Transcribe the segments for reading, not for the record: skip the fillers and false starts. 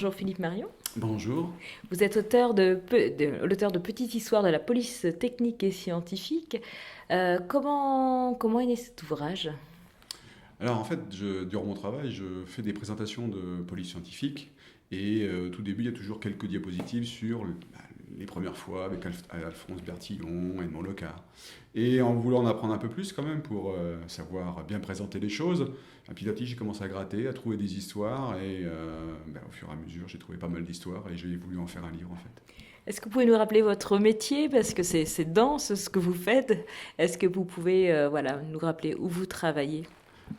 Bonjour Philippe Marion. Bonjour. Vous êtes l'auteur de Petite histoire de la police technique et scientifique. Comment est né cet ouvrage? Alors en fait, durant mon travail, je fais des présentations de police scientifique et au tout début, il y a toujours quelques diapositives sur les premières fois avec Alphonse Bertillon, Edmond Locard. Et en voulant en apprendre un peu plus quand même pour savoir bien présenter les choses, petit à petit j'ai commencé à gratter, à trouver des histoires et au fur et à mesure j'ai trouvé pas mal d'histoires et j'ai voulu en faire un livre en fait. Est-ce que vous pouvez nous rappeler votre métier? Parce que c'est dense ce que vous faites. Est-ce que vous pouvez nous rappeler où vous travaillez?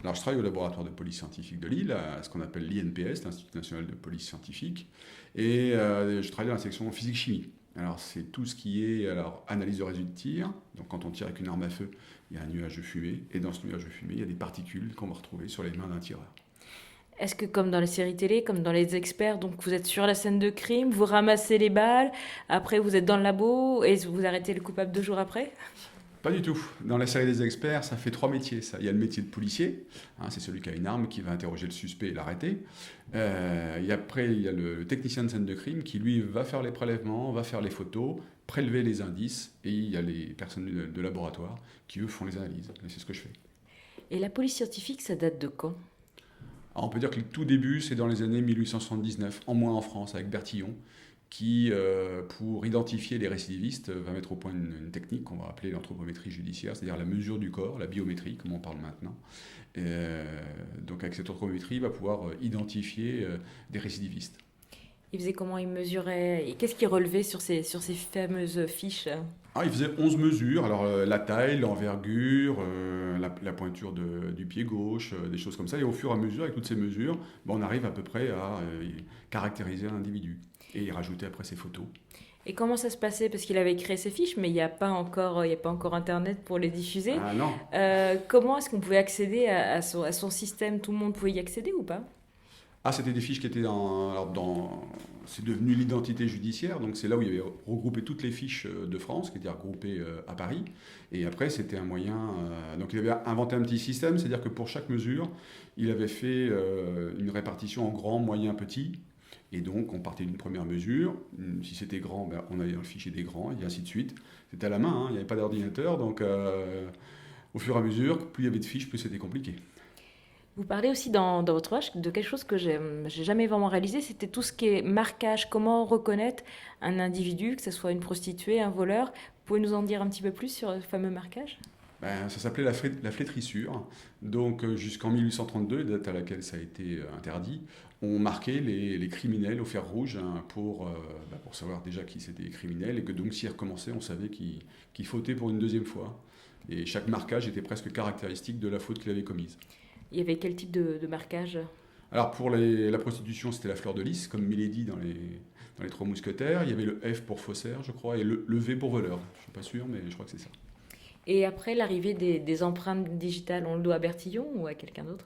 Alors, je travaille au laboratoire de police scientifique de Lille, à ce qu'on appelle l'INPS, l'Institut national de police scientifique, et je travaille dans la section physique-chimie. Alors, c'est tout ce qui est analyse de résidus de tir. Donc, quand on tire avec une arme à feu, il y a un nuage de fumée, et dans ce nuage de fumée, il y a des particules qu'on va retrouver sur les mains d'un tireur. Est-ce que comme dans les séries télé, comme dans Les Experts, donc vous êtes sur la scène de crime, vous ramassez les balles, après vous êtes dans le labo et vous arrêtez le coupable 2 jours après? Pas du tout. Dans la série des experts, ça fait 3 métiers. Ça. Il y a le métier de policier, c'est celui qui a une arme, qui va interroger le suspect et l'arrêter. Après, il y a le technicien de scène de crime qui, lui, va faire les prélèvements, va faire les photos, prélever les indices. Et il y a les personnes de laboratoire qui, eux, font les analyses. Et c'est ce que je fais. Et la police scientifique, ça date de quand? Alors, on peut dire que le tout début, c'est dans les années 1879, en moins en France, avec Bertillon, qui, pour identifier les récidivistes, va mettre au point une technique qu'on va appeler l'anthropométrie judiciaire, c'est-à-dire la mesure du corps, la biométrie, comme on parle maintenant. Donc avec cette anthropométrie, il va pouvoir identifier des récidivistes. Il faisait comment? Il mesurait? Et qu'est-ce qu'il relevait sur ces fameuses fiches? Il faisait 11 mesures, alors la taille, l'envergure, la pointure du pied gauche, des choses comme ça. Et au fur et à mesure, avec toutes ces mesures, on arrive à peu près à caractériser un individu et y rajouter après ses photos. Et comment ça se passait? Parce qu'il avait créé ces fiches, mais il n'y a pas encore Internet pour les diffuser. Ah non. Comment est-ce qu'on pouvait accéder à son système? Tout le monde pouvait y accéder ou pas? C'était des fiches qui étaient c'est devenu l'identité judiciaire, donc c'est là où il y avait regroupé toutes les fiches de France, qui étaient regroupées à Paris. Et après, c'était un moyen... donc il avait inventé un petit système, c'est-à-dire que pour chaque mesure, il avait fait une répartition en grand, moyen, petit. Et donc, on partait d'une première mesure. Si c'était grand, on avait un fichier des grands, et ainsi de suite. C'était à la main, il n'y avait pas d'ordinateur. Donc, au fur et à mesure, plus il y avait de fiches, plus c'était compliqué. Vous parlez aussi dans votre ouvrage de quelque chose que j'ai jamais vraiment réalisé, c'était tout ce qui est marquage, comment reconnaître un individu, que ce soit une prostituée, un voleur. Vous pouvez nous en dire un petit peu plus sur le fameux marquage? Ça s'appelait la flétrissure. Donc jusqu'en 1832, date à laquelle ça a été interdit, on marquait les criminels au fer rouge pour savoir déjà qui c'était les criminels et que donc s'ils recommençaient, on savait qu'ils fautaient pour une deuxième fois. Et chaque marquage était presque caractéristique de la faute qu'il avait commise. Il y avait quel type de marquage? Alors pour la prostitution, c'était la fleur de lys, comme Milady dans les Trois Mousquetaires. Il y avait le F pour faussaire, je crois, et le V pour voleur. Je ne suis pas sûr, mais je crois que c'est ça. Et après l'arrivée des empreintes digitales, on le doit à Bertillon ou à quelqu'un d'autre?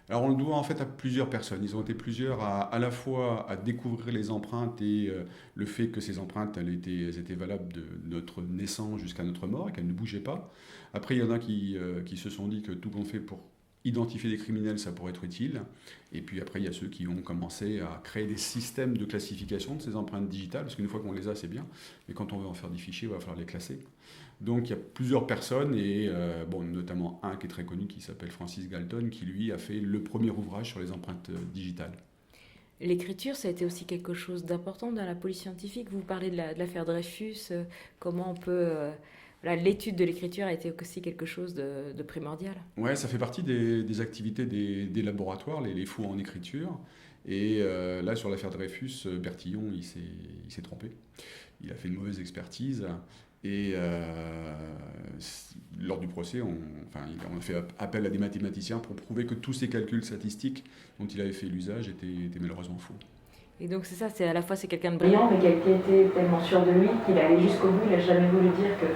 Alors on le doit en fait à plusieurs personnes. Ils ont été plusieurs à la fois à découvrir les empreintes et le fait que ces empreintes elles étaient valables de notre naissance jusqu'à notre mort et qu'elles ne bougeaient pas. Après il y en a qui se sont dit que tout qu'on fait pour identifier des criminels, ça pourrait être utile. Et puis après, il y a ceux qui ont commencé à créer des systèmes de classification de ces empreintes digitales, parce qu'une fois qu'on les a, c'est bien. Mais quand on veut en faire des fichiers, il va falloir les classer. Donc il y a plusieurs personnes, et notamment un qui est très connu, qui s'appelle Francis Galton, qui lui a fait le premier ouvrage sur les empreintes digitales. L'écriture, ça a été aussi quelque chose d'important dans la police scientifique. Vous parlez de l'affaire Dreyfus, comment on peut... l'étude de l'écriture a été aussi quelque chose de primordial. Ouais, ça fait partie des activités des laboratoires, les faux en écriture. Et là, sur l'affaire Dreyfus, Bertillon, il s'est trompé. Il a fait une mauvaise expertise. Et lors du procès, on a fait appel à des mathématiciens pour prouver que tous ces calculs statistiques dont il avait fait l'usage étaient malheureusement faux. Et donc c'est ça, c'est quelqu'un de brillant, mais qui était tellement sûr de lui qu'il allait jusqu'au bout, il n'a jamais voulu dire qu'il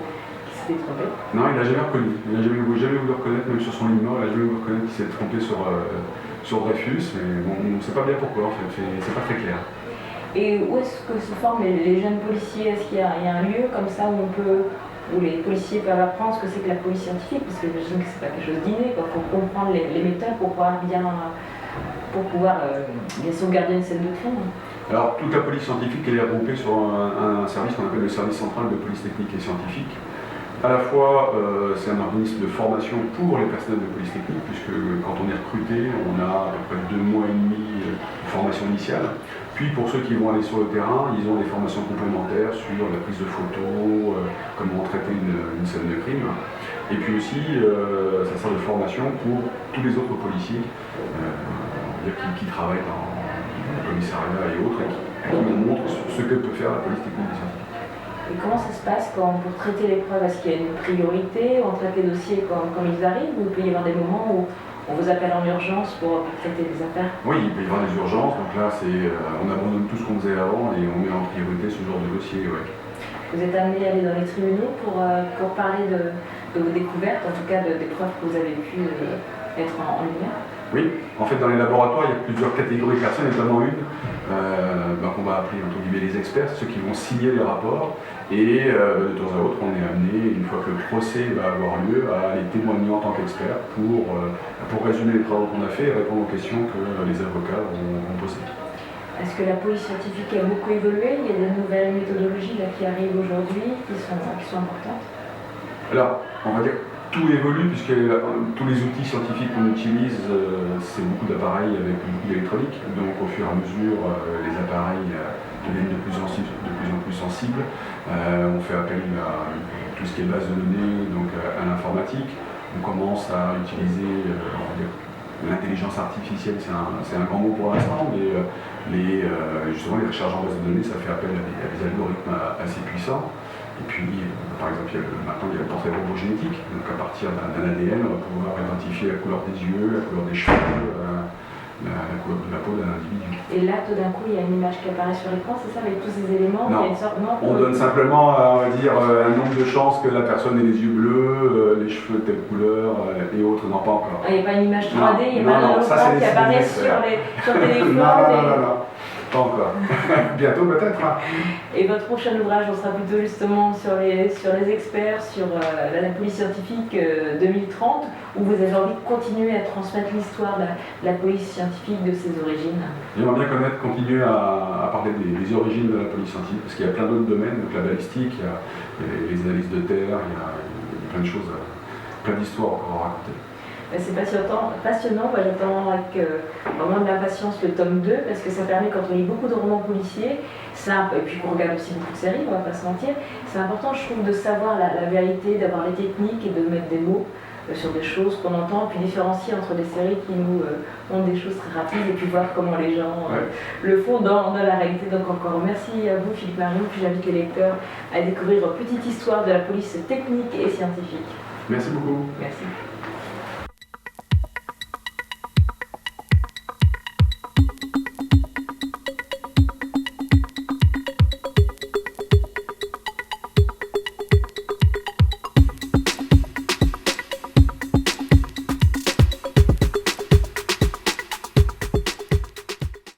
s'était trompé. Non, il n'a jamais reconnu. Il n'a jamais voulu reconnaître, même sur son lit de mort, il n'a jamais voulu reconnaître qu'il s'est trompé sur Dreyfus. Mais bon, on ne sait pas bien pourquoi, en fait, c'est pas très clair. Et où est-ce que se forment les jeunes policiers? Est-ce qu'il y a un lieu comme ça où les policiers peuvent apprendre ce que c'est que la police scientifique? Parce que j'imagine que c'est pas quelque chose d'inné, il faut comprendre les méthodes pour pouvoir bien pour pouvoir bien sauvegarder une scène de crime? Alors, toute la police scientifique, elle est regroupée sur un service qu'on appelle le service central de police technique et scientifique. À la fois, c'est un organisme de formation pour les personnels de police technique, puisque quand on est recruté, on a à peu près 2 mois et demi de formation initiale. Puis pour ceux qui vont aller sur le terrain, ils ont des formations complémentaires sur la prise de photos, comment traiter une scène de crime. Et puis aussi, ça sert de formation pour tous les autres policiers qui travaillent dans le commissariat et autres, et qui nous montrent ce que peut faire la police technique et scientifique. Et comment ça se passe pour traiter les preuves? Est-ce qu'il y a une priorité? On traite les dossiers comme ils arrivent, ou il peut y avoir des moments où on vous appelle en urgence pour traiter des affaires? Oui, il peut y avoir des urgences, donc là on abandonne tout ce qu'on faisait avant et on met en priorité ce genre de dossier. Ouais. Vous êtes amené à aller dans les tribunaux pour parler de vos découvertes, en tout cas des preuves que vous avez pu mettre en lumière? Oui, en fait dans les laboratoires, il y a plusieurs catégories de personnes, notamment une qu'on va appeler entre guillemets les experts, ceux qui vont signer les rapports, et de temps à autre on est amené, une fois que le procès va avoir lieu, à aller témoigner en tant qu'expert pour résumer les travaux qu'on a fait et répondre aux questions que les avocats ont posées. Est-ce que la police scientifique a beaucoup évolué? Il y a des nouvelles méthodologies là, qui arrivent aujourd'hui, qui sont importantes? Alors, on va dire tout évolue, puisque tous les outils scientifiques qu'on utilise, c'est beaucoup d'appareils avec beaucoup d'électronique. Donc au fur et à mesure, les appareils deviennent de plus en plus sensibles. On fait appel à tout ce qui est base de données, donc à l'informatique. On commence à utiliser l'intelligence artificielle, c'est un grand mot pour l'instant, mais justement les recherches en base de données, ça fait appel à des algorithmes assez puissants. Et puis, par exemple, maintenant il y a le portrait robot génétique, donc à partir d'un ADN, on va pouvoir identifier la couleur des yeux, la couleur des cheveux, la couleur de la peau d'un individu. Et là, tout d'un coup, il y a une image qui apparaît sur l'écran, c'est ça, avec tous ces éléments? Non, il y a une sorte... on donne simplement, on va dire, un nombre de chances que la personne ait les yeux bleus, les cheveux de telle couleur et autres, non, pas encore. Il n'y a pas une image 3D, il n'y a pas un ça, hologramme qui apparaît sur téléphone? Non. Pas encore. Bientôt peut-être. Hein. Et votre prochain ouvrage, on sera plutôt justement sur les experts, sur la police scientifique 2030, où vous avez envie de continuer à transmettre l'histoire de la police scientifique, de ses origines? J'aimerais bien continuer à parler des origines de la police scientifique, parce qu'il y a plein d'autres domaines, donc la balistique, il y a les analyses de terre, il y a plein de choses, plein d'histoires encore à raconter. C'est passionnant. Moi, j'attends avec vraiment de l'impatience le tome 2, parce que ça permet, quand on lit beaucoup de romans policiers, et puis qu'on regarde aussi beaucoup de séries, on va pas se mentir, c'est important, je trouve, de savoir la vérité, d'avoir les techniques et de mettre des mots sur des choses qu'on entend, puis différencier entre des séries qui nous montrent des choses très rapides, et puis voir comment les gens le font dans la réalité. Donc encore merci à vous, Philippe Marion, puis j'invite les lecteurs à découvrir Petite histoire de la police technique et scientifique. Merci beaucoup. Merci.